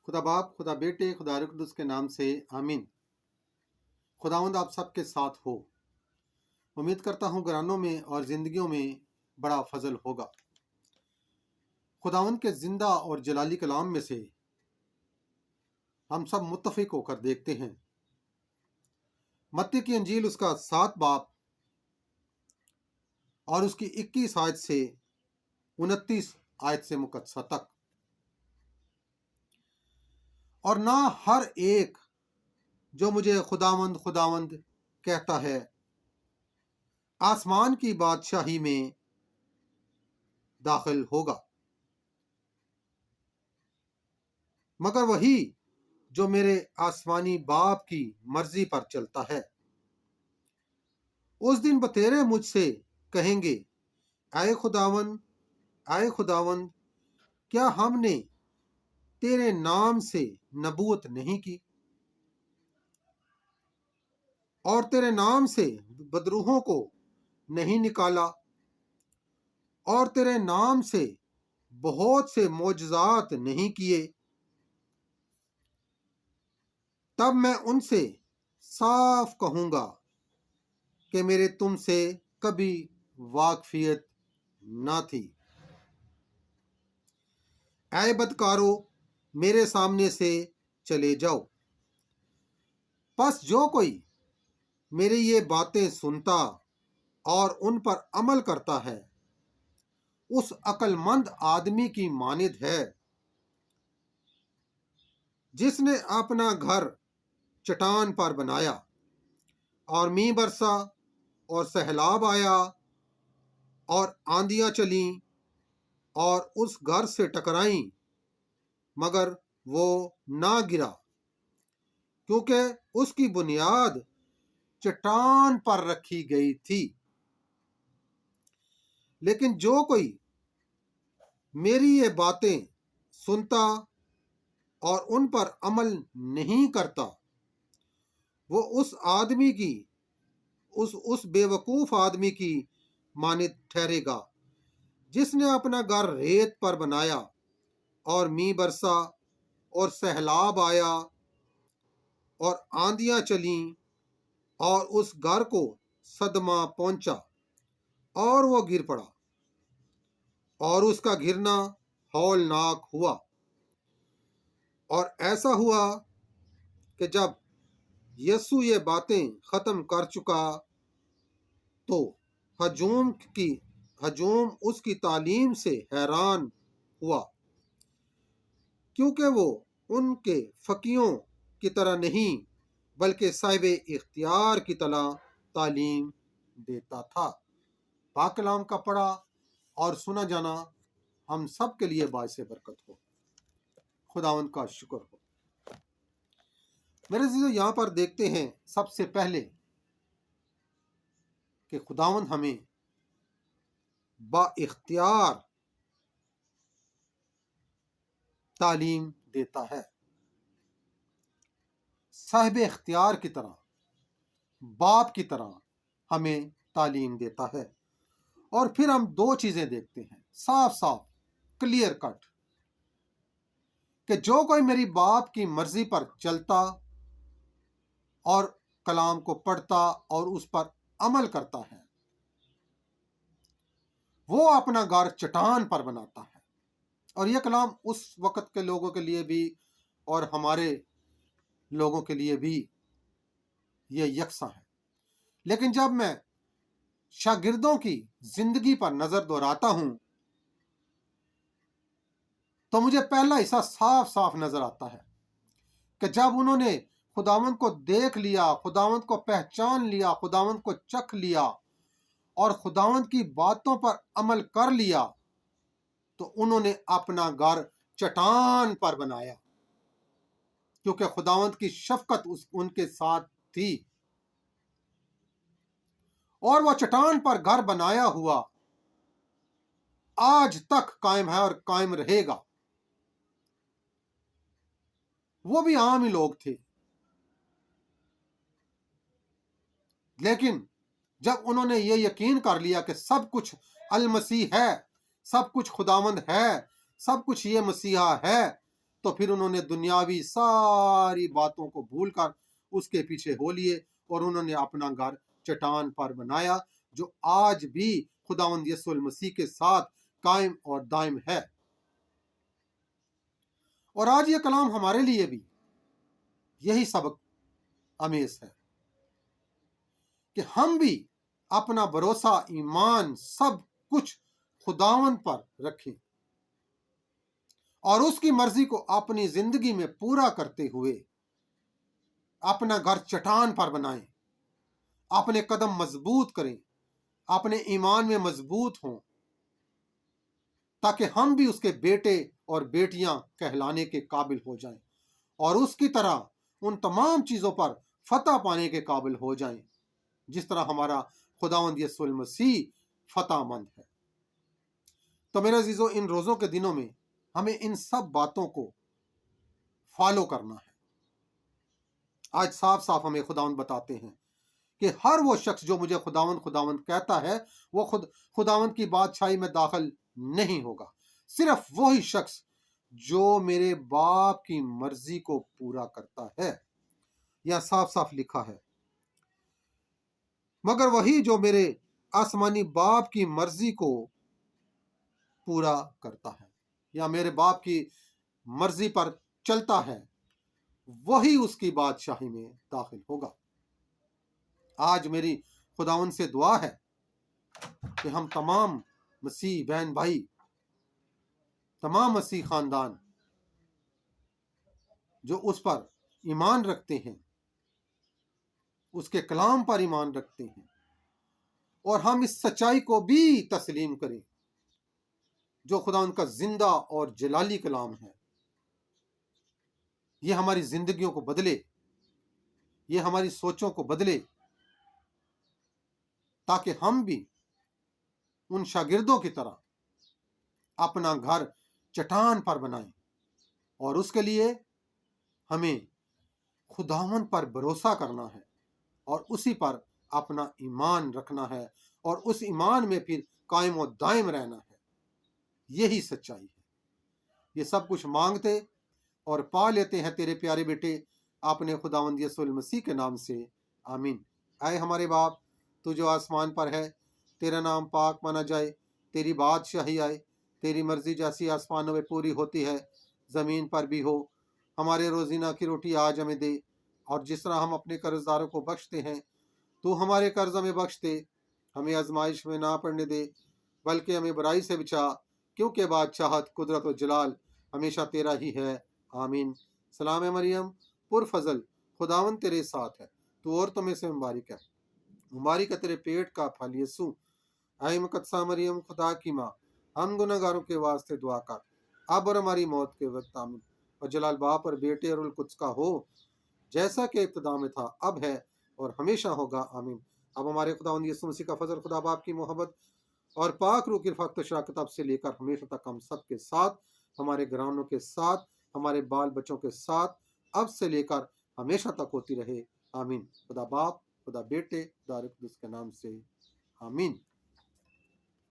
خدا باپ، خدا بیٹے، خدا روح القدس کے نام سے آمین۔ خداوند آپ سب کے ساتھ ہو۔ امید کرتا ہوں گھرانوں میں اور زندگیوں میں بڑا فضل ہوگا۔ خداوند کے زندہ اور جلالی کلام میں سے ہم سب متفق ہو کر دیکھتے ہیں۔ متی کی انجیل اس کا 7 باب اور اس کی 21 آیت سے 29 آیت سے مقدسہ تک، اور نہ ہر ایک جو مجھے خداوند خداوند کہتا ہے آسمان کی بادشاہی میں داخل ہوگا، مگر وہی جو میرے آسمانی باپ کی مرضی پر چلتا ہے۔ اس دن بتیرے مجھ سے کہیں گے، اے خداوند، کیا ہم نے تیرے نام سے نبوت نہیں کی، اور تیرے نام سے بدروحوں کو نہیں نکالا، اور تیرے نام سے بہت سے معجزات نہیں کیے؟ تب میں ان سے صاف کہوں گا کہ میرے تم سے کبھی واقفیت نہ تھی۔ اے بدکارو، میرے سامنے سے چلے جاؤ۔ پس جو کوئی میری یہ باتیں سنتا اور ان پر عمل کرتا ہے اس عقل مند آدمی کی مانند ہے جس نے اپنا گھر چٹان پر بنایا، اور مینہ برسا اور سیلاب آیا اور آندیاں چلیں اور اس گھر سے ٹکرائیں، مگر وہ نہ گرا، کیونکہ اس کی بنیاد چٹان پر رکھی گئی تھی۔ لیکن جو کوئی میری یہ باتیں سنتا اور ان پر عمل نہیں کرتا وہ اس بے وقوف آدمی کی مانند ٹھہرے گا جس نے اپنا گھر ریت پر بنایا، اور مینہ برسا اور سیلاب آیا اور آندیاں چلیں اور اس گھر کو صدمہ پہنچا اور وہ گر پڑا، اور اس کا گرنا ہولناک ہوا۔ اور ایسا ہوا کہ جب یسوع یہ باتیں ختم کر چکا تو ہجوم اس کی تعلیم سے حیران ہوا، کیونکہ وہ ان کے فقیوں کی طرح نہیں بلکہ صاحب اختیار کی طرح تعلیم دیتا تھا۔ پاک کلام کا پڑھا اور سنا جانا ہم سب کے لیے باعث برکت ہو۔ خداوند کا شکر ہو۔ میرے عزیزو، یہاں پر دیکھتے ہیں سب سے پہلے کہ خداوند ہمیں با اختیار تعلیم دیتا ہے، صاحب اختیار کی طرح، باپ کی طرح ہمیں تعلیم دیتا ہے۔ اور پھر ہم 2 چیزیں دیکھتے ہیں صاف کلیئر کٹ، کہ جو کوئی میری باپ کی مرضی پر چلتا اور کلام کو پڑھتا اور اس پر عمل کرتا ہے وہ اپنا گھر چٹان پر بناتا ہے۔ اور یہ کلام اس وقت کے لوگوں کے لیے بھی اور ہمارے لوگوں کے لیے بھی یہ یکساں ہے۔ لیکن جب میں شاگردوں کی زندگی پر نظر دوڑاتا ہوں تو مجھے پہلا حصہ صاف نظر آتا ہے کہ جب انہوں نے خداوند کو دیکھ لیا، خداوند کو پہچان لیا، خداوند کو چکھ لیا اور خداوند کی باتوں پر عمل کر لیا تو انہوں نے اپنا گھر چٹان پر بنایا، کیونکہ خداوند کی شفقت ان کے ساتھ تھی، اور وہ چٹان پر گھر بنایا ہوا آج تک قائم ہے اور قائم رہے گا۔ وہ بھی عام ہی لوگ تھے، لیکن جب انہوں نے یہ یقین کر لیا کہ سب کچھ المسیح ہے، سب کچھ خداوند ہے، سب کچھ یہ مسیحا ہے، तो फिर उन्होंने दुनियावी सारी बातों को भूल कर उसके पीछे हो लिए और उन्होंने अपना घर चट्टान पर बनाया, जो आज भी खुदावंद यीशु मसीह के साथ कायम और दायम है। और आज ये कलाम हमारे लिए भी यही सबक आमेज है कि हम भी अपना भरोसा, ईमान, सब कुछ खुदावंद पर रखें और उसकी मर्जी को अपनी जिंदगी में पूरा करते हुए अपना घर चट्टान पर बनाएं, अपने कदम मजबूत करें, अपने ईमान में मजबूत हों, ताकि हम भी उसके बेटे और बेटियां कहलाने के काबिल हो जाएं और उसकी तरह उन तमाम चीजों पर फतह पाने के काबिल हो जाएं जिस तरह हमारा खुदावंद यीशु मसीह फतहमंद है। तो मेरे अजीजों, इन रोजों के दिनों में हमें इन सब बातों को फॉलो करना है। आज साफ साफ हमें खुदावंद बताते हैं कि हर वो शख्स जो मुझे खुदावंद खुदावंद कहता है वो खुदावंद की बादशाही में दाखिल नहीं होगा। सिर्फ वही शख्स जो मेरे बाप की मर्जी को पूरा करता है। यह साफ साफ लिखा है, मगर वही जो मेरे आसमानी बाप की मर्जी को पूरा करता है या मेरे बाप की मर्जी पर चलता है, वही उसकी बादशाही में दाखिल होगा। आज मेरी खुदावंद से दुआ है कि हम तमाम मसीह बहन भाई, तमाम मसीह खानदान जो उस पर ईमान रखते हैं, उसके कलाम पर ईमान रखते हैं, और हम इस सच्चाई को भी तस्लीम करें जो खुदा उनका जिंदा और जलाली कलाम है। ये हमारी जिंदगियों को बदले, ये हमारी सोचों को बदले, ताकि हम भी उन शागिर्दों की तरह अपना घर चट्टान पर बनाएं। और उसके लिए हमें खुदावंद पर भरोसा करना है और उसी पर अपना ईमान रखना है और उस ईमान में फिर कायम और दायम रहना है। यही सच्चाई है। ये सब कुछ मांगते और पा लेते हैं तेरे प्यारे बेटे अपने खुदावंद यीशु मसीह के नाम से, आमीन। आए हमारे बाप, तू जो आसमान पर है, तेरा नाम पाक माना जाए, तेरी बादशाही आए, तेरी मर्जी जैसी आसमानों में पूरी होती है ज़मीन पर भी हो। हमारे रोजीना की रोटी आज हमें दे, और जिस तरह हम अपने कर्जदारों को बख्शते हैं, तू हमारे कर्ज हमें बख्श दे, हमें आजमाइश में ना पड़ने दे, बल्कि हमें बुराई से बचा, क्योंकि बादशाहत, कुदरत और जलाल हमेशा तेरा ही है, आमीन। सलाम है मरियम, पुरफजल, खुदावन तेरे साथ है, तू औरतों में से मुबारक है, मुबारक है तेरे पेट का फल यीशु। ऐ मुकद्दसा मरियम, खुदा की माँ, हम गुनहगारों के वास्ते दुआ कर, अब और हमारी मौत के वक्त, आमीन। और जलाल बाप और बेटे और उल कुद्स का हो, जैसा कि इब्तिदा में था, अब है और हमेशा होगा, आमीन। अब हमारे खुदावंद यीशु मसीह का फजल, खुदा बाप की मोहब्बत और पाक रूह की रफ़ाक़त शराकत अब से लेकर हमेशा तक हम सब के साथ, हमारे घरानों के साथ, हमारे बाल बच्चों के साथ, अब से लेकर हमेशा तक होती रहे, आमीन। खुदा बाप, खुदा बेटे, खुदा रूह के नाम से, आमीन।